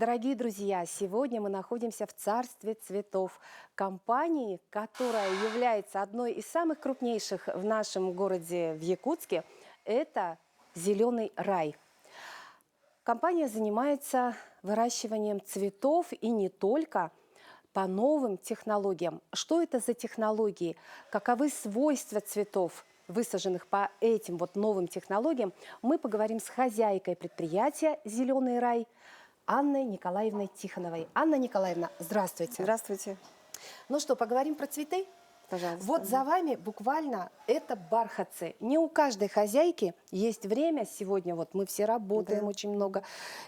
Дорогие друзья, сегодня мы находимся в царстве цветов, компании, которая является одной из самых крупнейших в нашем городе, в Якутске. Это «Зеленый рай». Компания занимается выращиванием цветов и не только по новым технологиям. Что это за технологии? Каковы свойства цветов, высаженных по этим вот новым технологиям? Мы поговорим с хозяйкой предприятия «Зеленый рай» Анной Николаевной Тихоновой. Анна Николаевна, здравствуйте. Здравствуйте, Ну что, поговорим про цветы? пожалуйста. Вот за вами буквально это бархатцы. Не у каждой хозяйки есть время, сегодня вот мы все работаем очень много,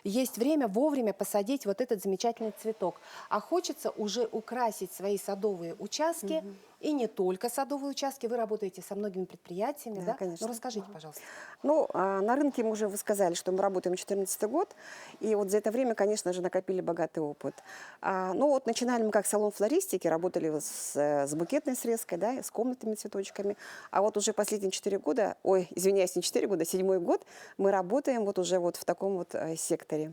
есть время вовремя посадить вот этот замечательный цветок. А хочется уже украсить свои садовые участки, и не только садовые участки, вы работаете со многими предприятиями, да? Конечно. Ну расскажите, пожалуйста. Ну, на рынке мы уже вы сказали, что мы работаем 2014 год, и вот за это время, конечно же, накопили богатый опыт. Ну вот начинали мы как салон флористики, работали вот с букетной срезкой, да, с комнатными цветочками, а вот уже последние 4 года, ой, извиняюсь, не 4 года, 7-й год, мы работаем вот уже вот в таком вот секторе.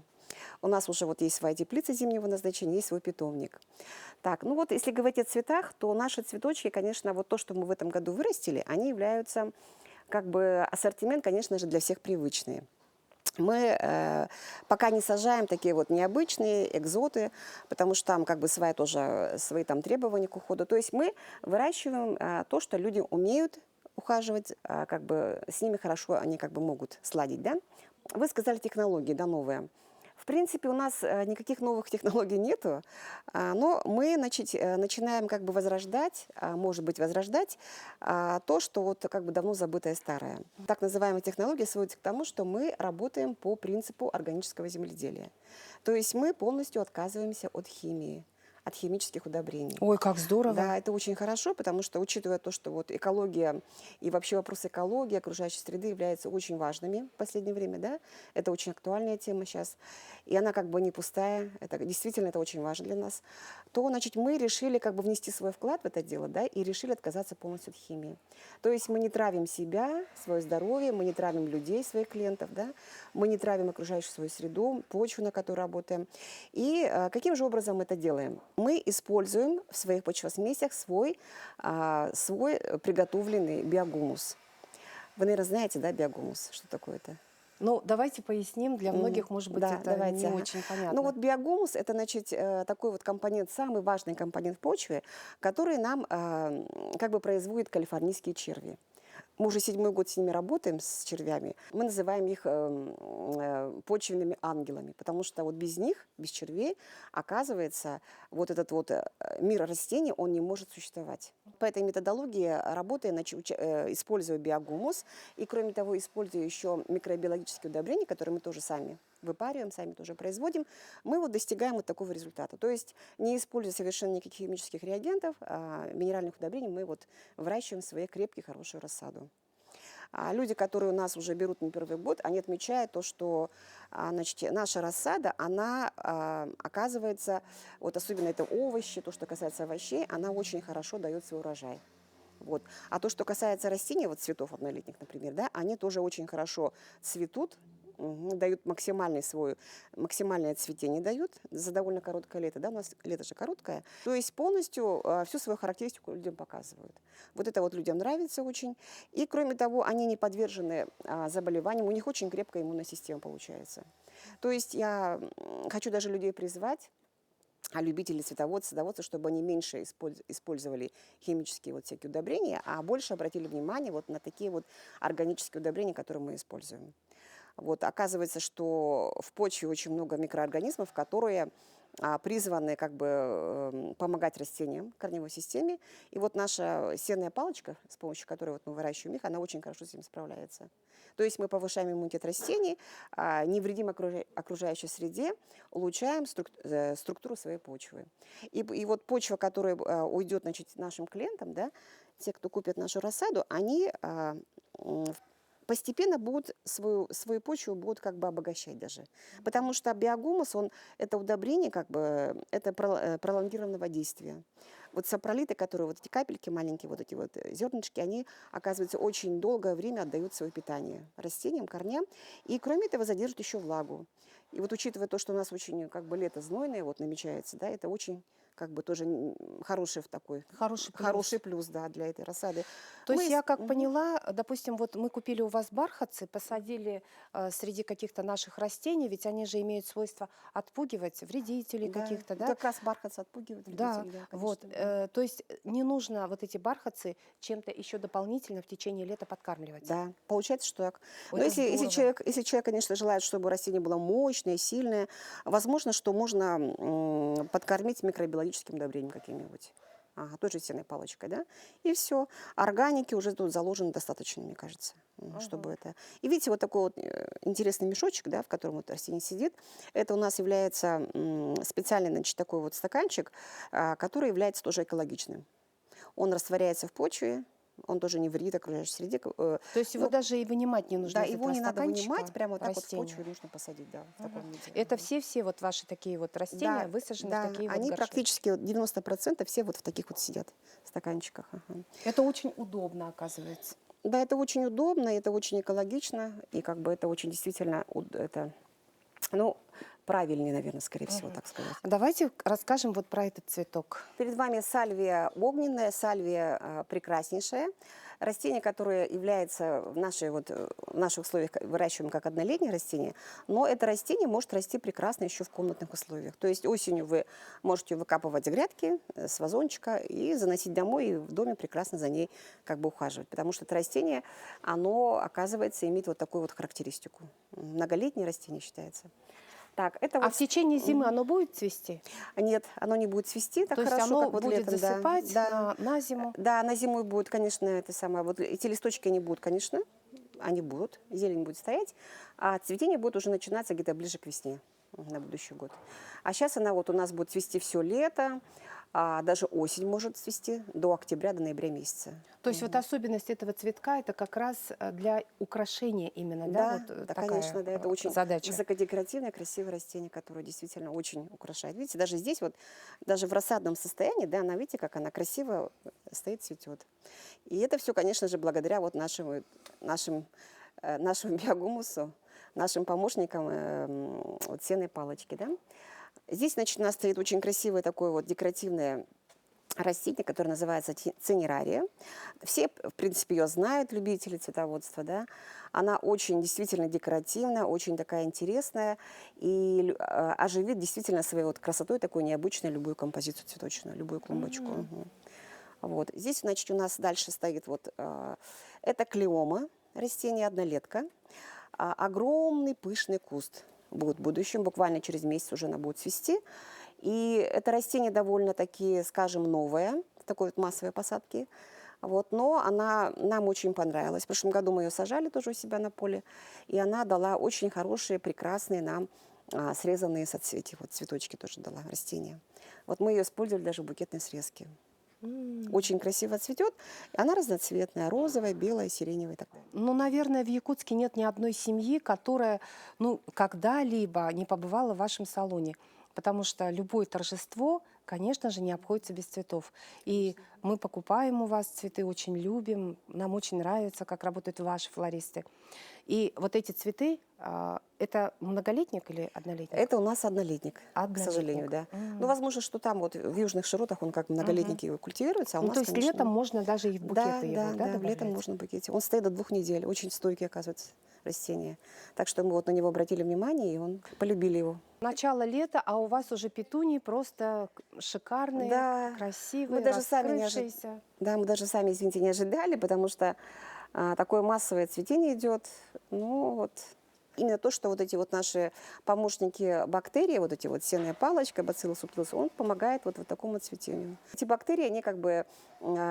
У нас уже вот есть своя теплица зимнего назначения, есть свой питомник. Так, ну вот если говорить о цветах, то наши цветочки, конечно, вот то, что мы в этом году вырастили, они являются, как бы, ассортимент, конечно же, для всех привычный. Мы пока не сажаем такие вот необычные экзоты, потому что там как бы свои там требования к уходу. То есть мы выращиваем то, что люди умеют ухаживать, как бы с ними хорошо они как бы могут сладить, да. Вы сказали технологии, да, новые. В принципе, у нас никаких новых технологий нету, но мы начинаем как бы возрождать, может быть, возрождать то, что вот как бы давно забытое старое. Так называемая технология сводится к тому, что мы работаем по принципу органического земледелия. То есть мы полностью отказываемся от химии, от химических удобрений. Ой, как здорово. Да, это очень хорошо, потому что, учитывая то, что вот экология и вообще вопрос экологии, окружающей среды являются очень важными в последнее время, да, это очень актуальная тема сейчас, и она как бы не пустая, это действительно это очень важно для нас, то, значит, мы решили как бы внести свой вклад в это дело, да, и решили отказаться полностью от химии. То есть мы не травим себя, свое здоровье, мы не травим людей, своих клиентов, да, мы не травим окружающую свою среду, почву, на которой работаем. И каким же образом мы это делаем? Мы используем в своих почвосмесях свой приготовленный биогумус. Вы, наверное, знаете, да, биогумус? Что такое это? Ну, давайте поясним, для многих, может быть, Да, это давайте, не ага. очень понятно. Ну вот биогумус – это, значит, такой вот компонент, самый важный компонент в почве, который нам как бы производит калифорнийские черви. Мы уже 7-й год с ними работаем, с червями. Мы называем их почвенными ангелами, потому что вот без них, без червей, оказывается, вот этот вот мир растений, он не может существовать. По этой методологии работая, используя биогумус, и кроме того, используя еще микробиологические удобрения, которые мы тоже сами выпариваем, сами тоже производим, мы вот достигаем вот такого результата. То есть, не используя совершенно никаких химических реагентов, минеральных удобрений, мы вот выращиваем свои крепкие, хорошую рассаду. А люди, которые у нас уже берут не первый год, они отмечают то, что значит, наша рассада, она оказывается, вот особенно это овощи, то, что касается овощей, она очень хорошо дает свой урожай. Вот. А то, что касается растений, вот цветов однолетних, например, да, они тоже очень хорошо цветут, дают максимальное цветение дают за довольно короткое лето, да, у нас лето же короткое, то есть полностью всю свою характеристику людям показывают. Вот это вот людям нравится очень, и кроме того, они не подвержены заболеваниям, у них очень крепкая иммунная система получается. То есть я хочу даже людей призвать, любителей цветоводства, садоводства, чтобы они меньше использовали химические вот всякие удобрения, а больше обратили внимание вот на такие вот органические удобрения, которые мы используем. Вот, оказывается, что в почве очень много микроорганизмов, которые призваны как бы помогать растениям, корневой системе. И вот наша сенная палочка, с помощью которой вот мы выращиваем их, она очень хорошо с этим справляется. То есть мы повышаем иммунитет растений, не вредим окружающей среде, улучшаем структуру своей почвы. И вот почва, которая уйдет, значит, нашим клиентам, да, те, кто купит нашу рассаду, они постепенно будут свою почву будут как бы обогащать даже. Потому что биогумус, это удобрение, как бы, это пролонгированного действия. Вот сапролиты, которые вот эти капельки маленькие, вот эти вот зернышки, они, оказывается, очень долгое время отдают свое питание растениям, корням. И кроме этого задержат еще влагу. И вот учитывая то, что у нас очень как бы лето знойное вот намечается, да, это очень как бы тоже хороший такой Хороший плюс. хороший плюс, да, для этой рассады. То есть я как Мгм. поняла, допустим, вот мы купили у вас бархатцы, посадили среди каких-то наших растений, ведь они же имеют свойство отпугивать вредителей Да, каких-то, и да? как раз бархатцы отпугивают Да, вредителей, да, вот. конечно. Да. То есть не нужно вот эти бархатцы чем-то еще дополнительно в течение лета подкармливать. Да, получается, что так. Ой, Но это здорово. если человек, конечно, желает, чтобы растение было мощное, сильное, возможно, что можно подкормить микробиологическим удобрением каким-нибудь. Ага, той же сенной палочкой, да? И все. Органики уже тут заложены достаточно, мне кажется, чтобы Ага. это... И видите, вот такой вот интересный мешочек, да, в котором вот растение сидит. Это у нас является специальный, значит, такой вот стаканчик, который является тоже экологичным. Он растворяется в почве, он тоже не вредит окружающей среде. То есть его Ну, даже и вынимать не нужно да, из его этого не надо вынимать, стаканчика прямо вот так вот в растения. почву нужно посадить, да, в Мгм. таком виде. Это все-все вот ваши такие вот растения Да, высажены в да, такие вот они горшочки. практически вот 90% все вот в таких вот сидят стаканчиках. Ага. Это очень удобно, оказывается. Да, это очень удобно, это очень экологично, и как бы это очень действительно, это, ну, правильнее, наверное, скорее всего, Мгм. так сказать. Давайте расскажем вот про этот цветок. Перед вами сальвия огненная, сальвия прекраснейшая. Растение, которое является в наших условиях выращиваем как однолетнее растение, но это растение может расти прекрасно еще в комнатных условиях. То есть осенью вы можете выкапывать грядки с вазончика и заносить домой, и в доме прекрасно за ней как бы ухаживать. Потому что это растение, оно, оказывается, имеет вот такую вот характеристику. Многолетнее растение считается. Так, это А вот... в течение зимы оно будет цвести? Нет, оно не будет цвести так То есть хорошо, оно как вот будет летом, да. засыпать Да. на зиму? Да, на зиму будет, конечно, это самое. Вот эти листочки, они будут, конечно, они будут, зелень будет стоять, а цветение будет уже начинаться где-то ближе к весне на будущий год. А сейчас она вот у нас будет цвести все лето, даже осень может цвести до октября, до ноября месяца. То есть вот особенность этого цветка это как раз для украшения именно, да? Да, Вот да, такая конечно, да, это очень задача. высокодекоративное, красивое растение, которое действительно очень украшает. Видите, даже здесь вот, даже в рассадном состоянии, да, она, видите, как она красиво стоит, цветет. И это все, конечно же, благодаря вот нашему биогумусу, нашим помощникам вот сенной палочки, да. Здесь, значит, у нас стоит очень красивое такое вот декоративное растение, которое называется цинерария. Все, в принципе, ее знают, любители цветоводства, да. Она очень действительно декоративная, очень такая интересная и оживит действительно своей вот красотой такой необычной любую композицию цветочную, любую клумбочку. Мгм. Вот. Здесь, значит, у нас дальше стоит вот, это клеома, растение однолетка, огромный пышный куст будет в будущем, буквально через месяц уже она будет цвести. И это растение довольно-таки, скажем, новое, в такой вот массовой посадке. Вот, но она нам очень понравилась. В прошлом году мы ее сажали тоже у себя на поле, и она дала очень хорошие, прекрасные нам срезанные соцветия. Вот цветочки тоже дала растение. Вот мы ее использовали даже в букетной срезке. Очень красиво цветет. Она разноцветная, розовая, белая, сиреневая и так далее. Ну, наверное, в Якутске нет ни одной семьи, которая, ну, когда-либо не побывала в вашем салоне. Потому что любое торжество, конечно же, не обходится без цветов. И мы покупаем у вас цветы, очень любим. Нам очень нравится, как работают ваши флористы. И вот эти цветы, это многолетник или однолетник? Это у нас однолетник, к сожалению, Однолетник. да. Ну, возможно, что там вот в южных широтах он как многолетник его культивируется, а у Ну, нас, то есть конечно, летом можно даже и в да, букеты его, да, да, да, в летом добавлять? можно в букете. Он стоит до 2 недель, очень стойкий, оказывается, растение. Так что мы вот на него обратили внимание, и он полюбили его. Начало лета, а у вас уже петунии просто шикарные, Да, мы красивые, даже сами не раскрывшиеся. Да, мы даже сами, извините, не ожидали, потому что такое массовое цветение идет. Ну вот именно то, что вот эти вот наши помощники бактерии, вот эти вот сенная палочка, бациллус субтилус, он помогает вот такому цветению. Эти бактерии, они как бы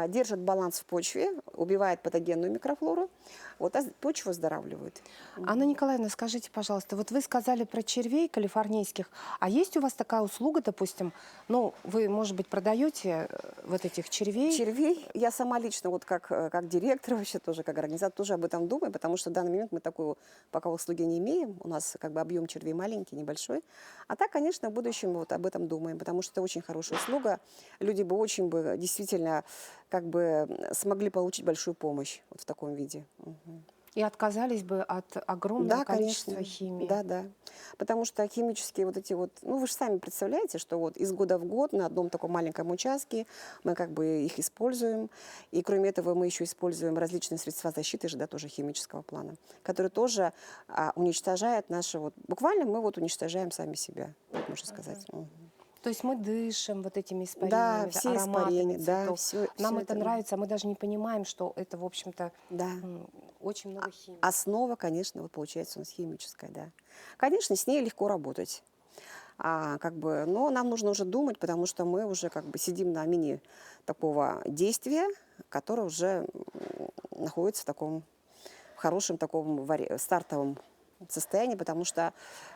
держат баланс в почве, убивают патогенную микрофлору, вот, а почву оздоравливают. Анна Николаевна, скажите, пожалуйста, вот вы сказали про червей калифорнийских, а есть у вас такая услуга, допустим, ну, вы, может быть, продаете вот этих червей? Червей, я сама лично, вот как директор, вообще тоже как организатор, тоже об этом думаю, потому что в данный момент мы такой пока услуги не имеем, у нас как бы объем червей маленький, небольшой. А так, конечно, в будущем мы вот об этом думаем, потому что это очень хорошая услуга. Люди бы очень бы действительно как бы смогли получить большую помощь вот в таком виде. Мгм. И отказались бы от огромного Да, количества конечно. химии. Да, да. Потому что химические вот эти вот, ну вы же сами представляете, что вот из года в год на одном таком маленьком участке мы как бы их используем. И кроме этого мы еще используем различные средства защиты же, да, тоже химического плана, которые тоже уничтожают наши вот, буквально мы вот уничтожаем сами себя, так можно сказать. Мгм. То есть мы дышим вот этими Да, испарениями, да, все ароматами испарения, да, цветов. все Нам это это, нравится, а мы даже не понимаем, что это, в общем-то, да. очень много химии. Основа, конечно, вот получается у нас химическая, да. Конечно, с ней легко работать. Как бы, но нам нужно уже думать, потому что мы уже как бы сидим на мини такого действия, которое уже находится в таком в хорошем таком стартовом состоянии, потому что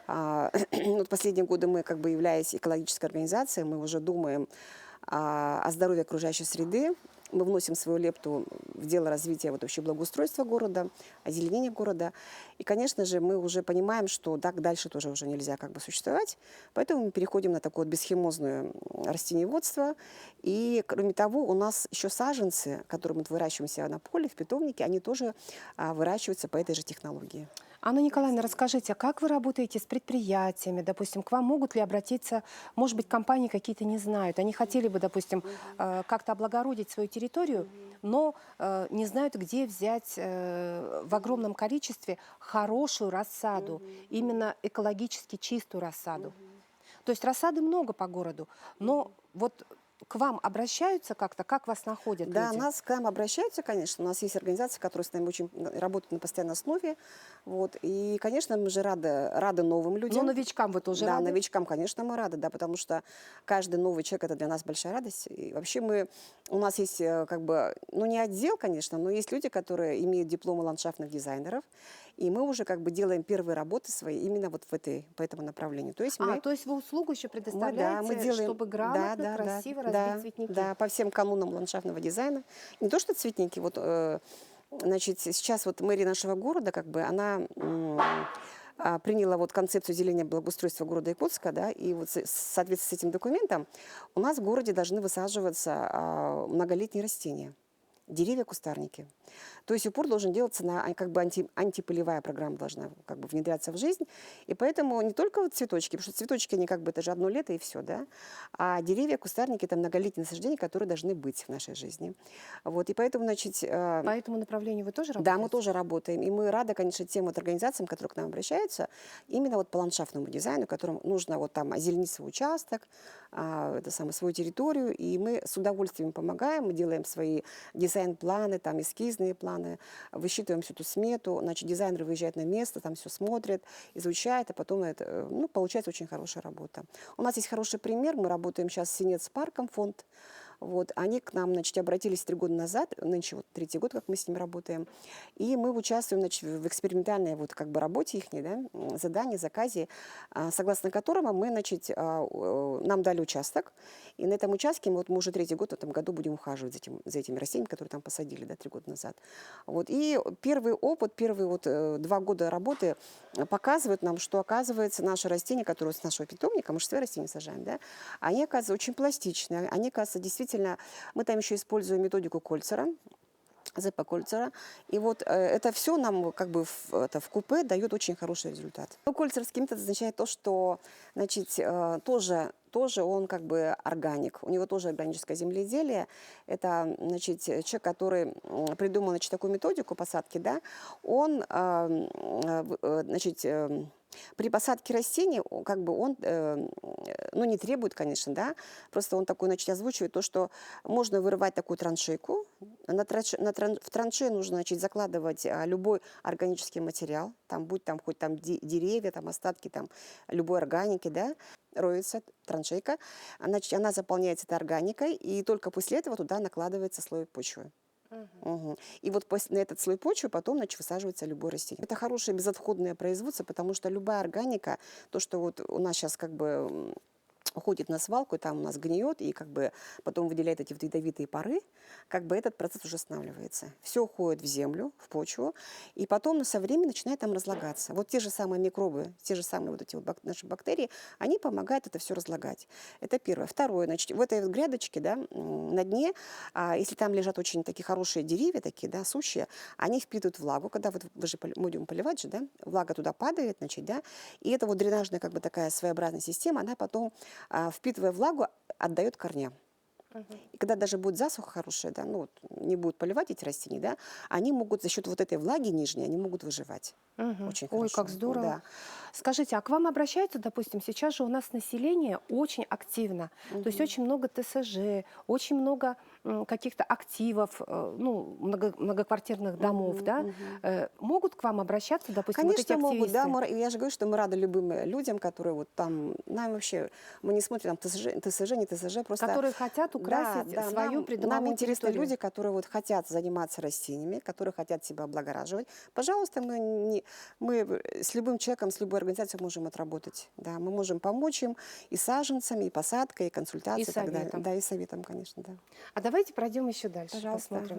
вот последние годы мы, как бы являясь экологической организацией, мы уже думаем о здоровье окружающей среды, мы вносим свою лепту в дело развития вот вообще благоустройства города, озеленения города. И, конечно же, мы уже понимаем, что так дальше тоже уже нельзя как бы существовать. Поэтому мы переходим на такое вот бесхимозное растениеводство. И, кроме того, у нас еще саженцы, которые мы выращиваем себя на поле, в питомнике, они тоже выращиваются по этой же технологии. Анна Николаевна, расскажите, а как вы работаете с предприятиями? Допустим, к вам могут ли обратиться, может быть, компании какие-то не знают. Они хотели бы, допустим, как-то облагородить свою территорию, но не знают, где взять в огромном количестве хорошую рассаду, именно экологически чистую рассаду. То есть рассады много по городу, но вот к вам обращаются как-то, как вас находят Да, люди? к нам обращаются, конечно. У нас есть организации, которые с нами очень работают на постоянной основе. Вот. И, конечно, мы же рады новым Ну, людям. новичкам вы тоже Да, рады? новичкам, конечно, мы рады, да, потому что каждый новый человек – это для нас большая радость. И вообще у нас есть как бы, ну не отдел, конечно, но есть люди, которые имеют дипломы ландшафтных дизайнеров, и мы уже как бы делаем первые работы свои именно вот по этому направлению. То есть То есть вы услугу еще мы предоставляете, делаем, чтобы да, грамотно, да, да, красиво развить да, цветники? да, по всем канонам ландшафтного дизайна. Не то, что цветники, вот, значит, сейчас вот мэрия нашего города, как бы, она приняла вот концепцию зеления благоустройства города Якутска, да, и вот в соответствии с этим документом у нас в городе должны высаживаться многолетние растения, деревья, кустарники. То есть упор должен делаться на как бы антиполевая программа должна как бы внедряться в жизнь. И поэтому не только вот цветочки, потому что цветочки, они как бы это же одно лето и все, да, а деревья, кустарники – это многолетние насаждения, которые должны быть в нашей жизни. Вот, и поэтому, значит, По этому направлению вы тоже да, мы работаете? тоже работаем. И мы рады, конечно, тем вот организациям, которые к нам обращаются, именно вот по ландшафтному дизайну, которым нужно вот там озеленить свой участок, свою территорию. И мы с удовольствием помогаем, мы делаем свои дизайн-планы, там эскизные планы, высчитываем всю эту смету. Значит, дизайнер выезжает на место, там все смотрит, изучает, а потом это, ну, получается очень хорошая работа. У нас есть хороший пример. Мы работаем сейчас с Синец парком, фонд. Вот, они к нам, значит, обратились 3 года назад, нынче вот 3-й год, как мы с ними работаем, и мы участвуем, значит, в экспериментальной вот как бы работе их, да, задании, заказе, согласно которому мы, значит, нам дали участок, и на этом участке мы уже 3-й год в этом году будем ухаживать за этими растениями, которые там посадили, да, 3 года назад. Вот, и первый опыт, первые вот 2 года работы показывают нам, что, оказывается, наши растения, которые с нашего питомника, мы же свои растения сажаем, да, они, оказывается, очень пластичные, они, оказывается, действительно, мы там еще используем методику Кольцера, ЗП Кольцера. И вот это все нам как бы в купе дает очень хороший результат. Ну, кольцерский метод означает то, что, значит, тоже он как бы органик. У него тоже органическое земледелие. Это, значит, человек, который придумал, значит, такую методику посадки, да, он, значит, при посадке растений, как бы он, ну, не требует, конечно, да, просто он такой, значит, озвучивает то, что можно вырывать такую траншейку. В траншею нужно, значит, закладывать любой органический материал, там, будь там хоть там деревья, там, остатки там, любой органики, да, роется траншейка, значит, она заполняется этой органикой, и только после этого туда накладывается слой почвы. Угу. И вот на этот слой почвы потом, значит, высаживается любое растение. Это хорошее безотходное производство, потому что любая органика, то, что вот у нас сейчас как бы уходит на свалку, и там у нас гниет, и как бы потом выделяет эти вот ядовитые пары, как бы этот процесс уже останавливается. Все уходит в землю, в почву, и потом со временем начинает там разлагаться. Вот те же самые микробы, те же самые вот эти вот наши бактерии, они помогают это все разлагать. Это первое. Второе, значит, в этой вот грядочке, да, на дне, если там лежат очень такие хорошие деревья, такие, да, сущие, они впитывают влагу, когда вот вы же будем поливать же, да, влага туда падает, значит, да, и это вот дренажная как бы такая своеобразная система, она потом, впитывая влагу, отдает корням. И когда даже будет засуха хорошая, да, ну вот не будут поливать эти растения, да, они могут за счет вот этой влаги нижней, они могут выживать. Очень Ой, хорошо. как здорово. Да. Скажите, а к вам обращаются, допустим, сейчас же у нас население очень активно, то есть очень много ТСЖ, очень много каких-то активов, ну, многоквартирных домов, да? Могут к вам обращаться, допустим, вот эти Конечно, могут, да. активисты? Я же говорю, что мы рады любым людям, которые вот там, нам вообще, мы не смотрим там ТСЖ, не ТСЖ, просто... Которые хотят украсить свою нам придомовую интересны территорию. люди, которые вот хотят заниматься растениями, которые хотят себя облагораживать. Пожалуйста, мы с любым человеком, с любой организацией можем отработать. Да, мы можем помочь им и саженцами, и посадкой, и консультацией, и так далее. советом. Да, и советом, конечно, да. А давайте пройдем еще дальше, Пожалуйста. посмотрим.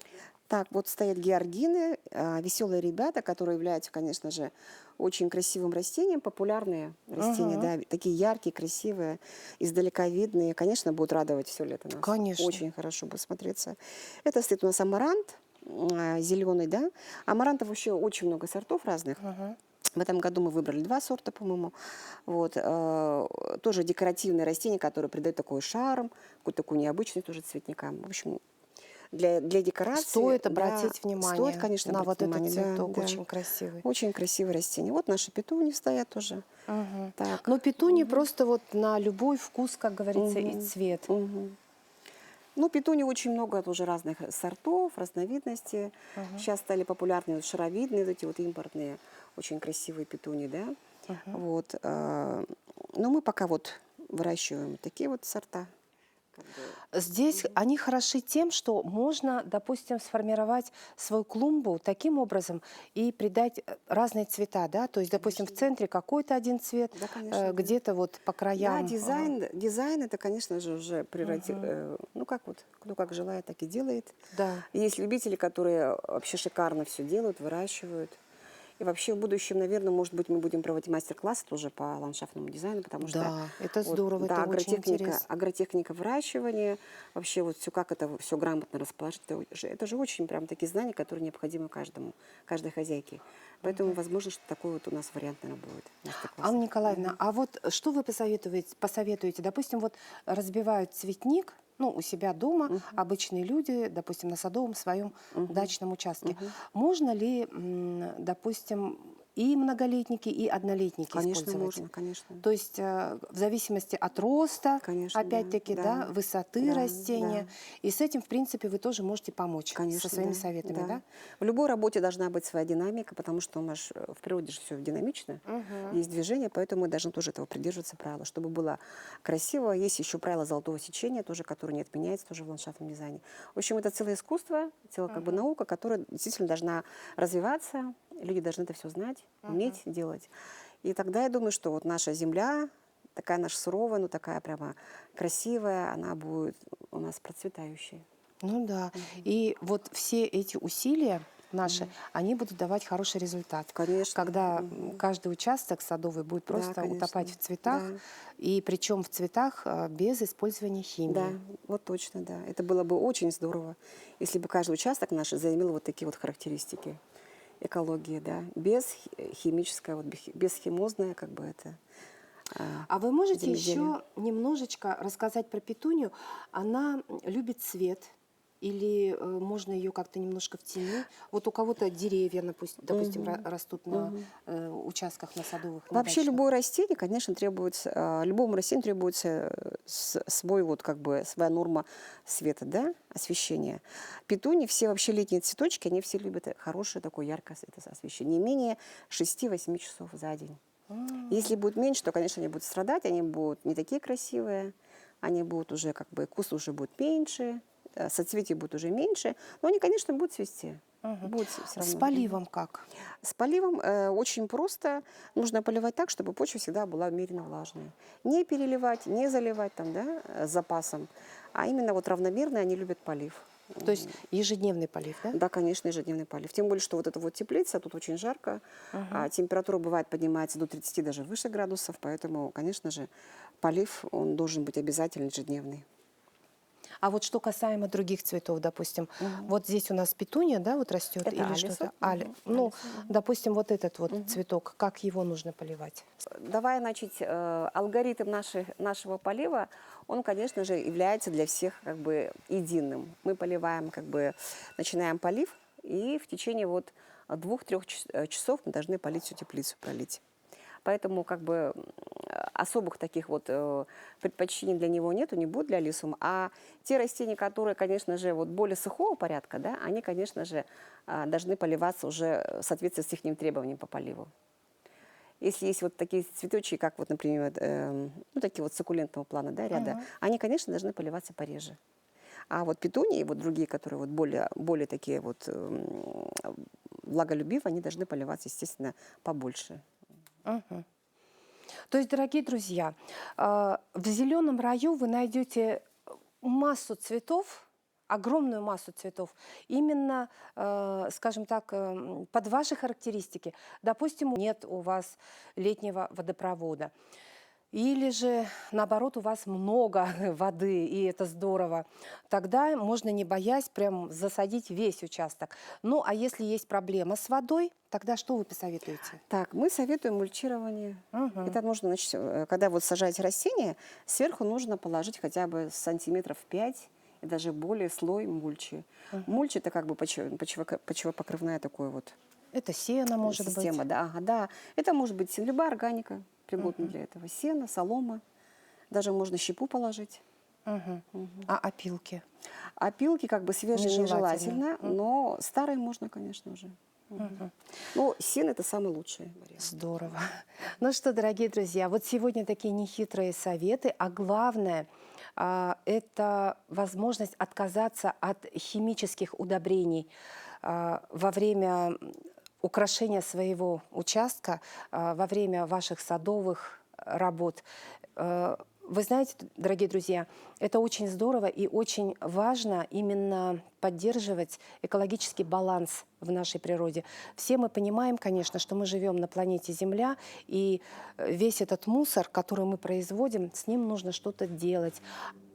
Так, вот стоят георгины, веселые ребята, которые являются, конечно же, очень красивым растением, популярные растения, да, такие яркие, красивые, издалека видные, конечно, будут радовать все лето нас. Конечно. Очень хорошо будет смотреться. Это стоит у нас амарант зеленый, да. Амарантов вообще очень много сортов разных. В этом году мы выбрали 2 сорта, по-моему. Вот, тоже декоративные растения, которые придают такой шарм, какой-то такой необычный тоже цветникам. В общем, для декорации. Стоит да, обратить внимание стоит, конечно, на обратить вот этот внимание, цветок, да. очень красивый. Очень красивые растения. Вот наши петунии стоят тоже. Так. Но петуни просто вот на любой вкус, как говорится, и цвет. Ну, петуний очень много тоже разных сортов, разновидностей. Сейчас стали популярны вот шаровидные, вот эти вот импортные, очень красивые петуни, да. Вот. Но мы пока вот выращиваем такие вот сорта. Здесь они хороши тем, что можно, допустим, сформировать свою клумбу таким образом и придать разные цвета, да, то есть, допустим, в центре какой-то один цвет, Да, конечно, да. где-то вот по краям. Да, дизайн это, конечно же, уже ну как вот, кто как желает, так и делает. Да. Есть любители, которые вообще шикарно все делают, выращивают. И вообще в будущем, наверное, может быть, мы будем проводить мастер-классы тоже по ландшафтному дизайну, потому что... Да, это здорово, да, это очень интересно. агротехника выращивания, вообще вот все, как это все грамотно расположить, это же очень прям такие знания, которые необходимы каждой хозяйке. Поэтому, возможно, что такой вот у нас вариант, наверное, будет. Мастер-класс. Анна Николаевна, а вот что вы посоветуете? Допустим, вот разбивают цветник, ну, у себя дома, обычные люди, допустим, на садовом своем дачном участке. Можно ли, допустим, и многолетники, и однолетники Конечно, использовать? можно, конечно. То есть в зависимости от роста, Конечно, опять-таки, да, высоты да, растения. да. И с этим, в принципе, вы тоже можете помочь Конечно, со своими да, советами, да? В любой работе должна быть своя динамика, потому что у нас в природе же все динамично, есть движение, поэтому мы должны тоже этого придерживаться правила, чтобы было красиво. Есть еще правило золотого сечения, тоже, которое не отменяется тоже в ландшафтном дизайне. В общем, это целое искусство, целая как бы наука, которая действительно должна развиваться. Люди должны это все знать, уметь делать. И тогда я думаю, что вот наша земля, такая наша суровая, но такая прямо красивая, она будет у нас процветающей. Ну да. И вот все эти усилия наши, они будут давать хороший результат. Конечно. Когда каждый участок садовый будет просто конечно. утопать в цветах, Да. и причем в цветах без использования химии. Да, вот точно, да. Это было бы очень здорово, если бы каждый участок наш заимел вот такие вот характеристики экологии, да, без химическое, вот, без химозное, как бы это. А вы можете земледелие. еще немножечко рассказать про петунью? Она любит свет или можно ее как-то немножко в тени? Вот у кого-то деревья, допустим, растут на участках, на садовых, на Вообще дачных. любое растение, конечно, требуется, любому растению требуется свой вот как бы своя норма света, да, освещения. Петунии, все вообще летние цветочки, они все любят хорошее такое яркое освещение, не менее 6-8 часов за день. Если будет меньше, то, конечно, они будут страдать, они будут не такие красивые, они будут уже как бы, куст уже будет меньше, соцветий будет уже меньше, но они, конечно, будут цвести. Будет всё С равно. поливом как? С поливом очень просто. Нужно поливать так, чтобы почва всегда была умеренно влажная. Не переливать, не заливать там, да, с запасом, а именно вот равномерно они любят полив. То есть ежедневный полив, да? Да, конечно, ежедневный полив. Тем более, что вот эта вот теплица, тут очень жарко, а температура бывает поднимается до 30, даже выше градусов, поэтому, конечно же, полив, он должен быть обязательно ежедневный. А вот что касаемо других цветов, допустим, вот здесь у нас петуния, да, вот растет Это или алиса. что-то? Ну, Алиса, допустим, вот этот вот цветок, как его нужно поливать? Давай, значит, алгоритм нашего полива, он, конечно же, является для всех как бы единым. Мы поливаем, как бы, начинаем полив, и в течение вот 2-3 часов мы должны полить всю теплицу, пролить. Поэтому как бы особых таких вот предпочтений для него нету, не будет для лисум. А те растения, которые, конечно же, вот более сухого порядка, да, они, конечно же, должны поливаться уже в соответствии с их требованиям по поливу. Если есть вот такие цветочки, как вот, например, ну, такие вот суккулентного плана, да, ряда, они, конечно, должны поливаться пореже. А вот петунии, вот другие, которые вот более такие вот влаголюбивые, они должны поливаться, естественно, побольше. То есть, дорогие друзья, в зеленом раю вы найдете массу цветов, огромную массу цветов, именно, скажем так, под ваши характеристики. Допустим, нет у вас летнего водопровода. Или же, наоборот, у вас много воды, и это здорово. Тогда можно, не боясь, прям засадить весь участок. Ну, а если есть проблема с водой, тогда что вы посоветуете? Так, мы советуем мульчирование. Это нужно, значит, когда вот сажаете растение, сверху нужно положить хотя бы сантиметров 5 и даже более слой мульчи. Мульчи – это как бы почвопокрывная такой вот Это сено, может система. быть. Да, да. Это может быть любая органика, пригодна для этого. Сено, солома, даже можно щепу положить. А опилки? Опилки как бы свежие Нежелательно. нежелательно, но старые можно, конечно, уже. Но сено – это самый лучший вариант. Здорово. Ну что, дорогие друзья, вот сегодня такие нехитрые советы, а главное это возможность отказаться от химических удобрений во время украшения своего участка, во время ваших садовых работ. Вы знаете, дорогие друзья, это очень здорово и очень важно именно поддерживать экологический баланс в нашей природе. Все мы понимаем, конечно, что мы живем на планете Земля, и весь этот мусор, который мы производим, с ним нужно что-то делать.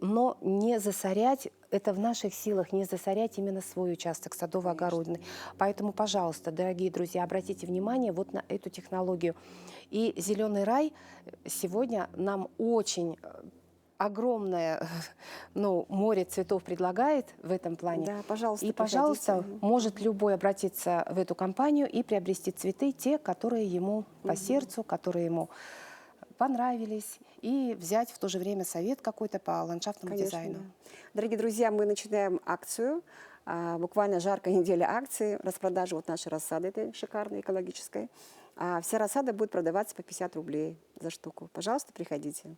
Но не засорять, это в наших силах, не засорять именно свой участок садово-огородный. Поэтому, пожалуйста, дорогие друзья, обратите внимание вот на эту технологию. И «Зеленый рай» сегодня нам очень огромное море цветов предлагает в этом плане. Да, пожалуйста, И, пожалуйста, приходите. может любой обратиться в эту компанию и приобрести цветы, те, которые ему по сердцу, которые ему понравились, и взять в то же время совет какой-то по ландшафтному дизайну. Да. Дорогие друзья, мы начинаем акцию. Буквально жаркая неделя акции, распродажи вот нашей рассады этой шикарной, экологической. Вся рассада будет продаваться по 50 рублей за штуку. Пожалуйста, приходите.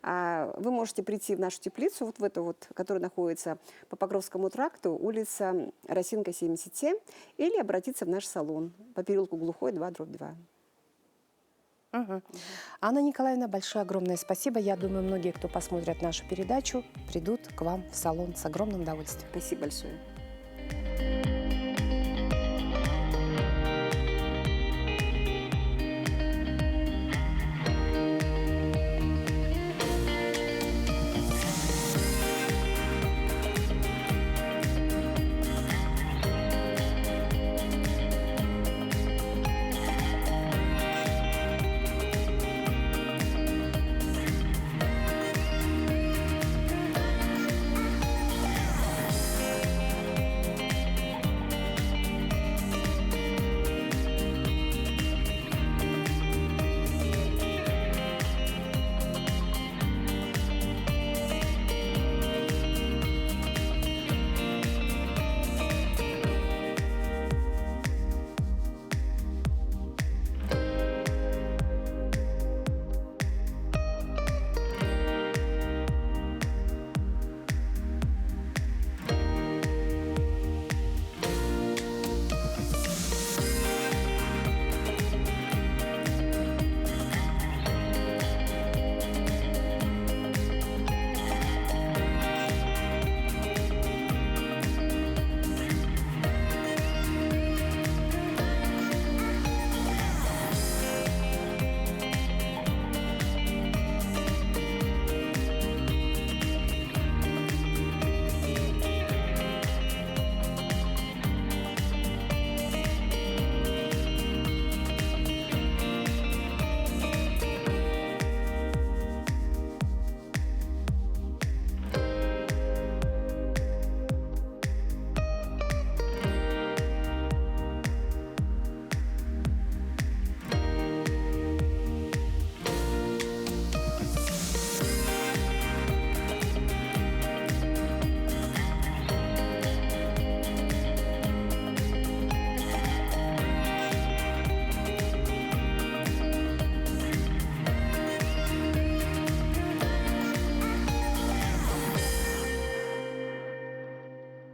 Вы можете прийти в нашу теплицу, вот в эту вот, которая находится по Покровскому тракту, улица Росинка, 77, или обратиться в наш салон по переулку Глухой, 2/2. Анна Николаевна, большое огромное спасибо. Я думаю, многие, кто посмотрят нашу передачу, придут к вам в салон с огромным удовольствием. Спасибо большое.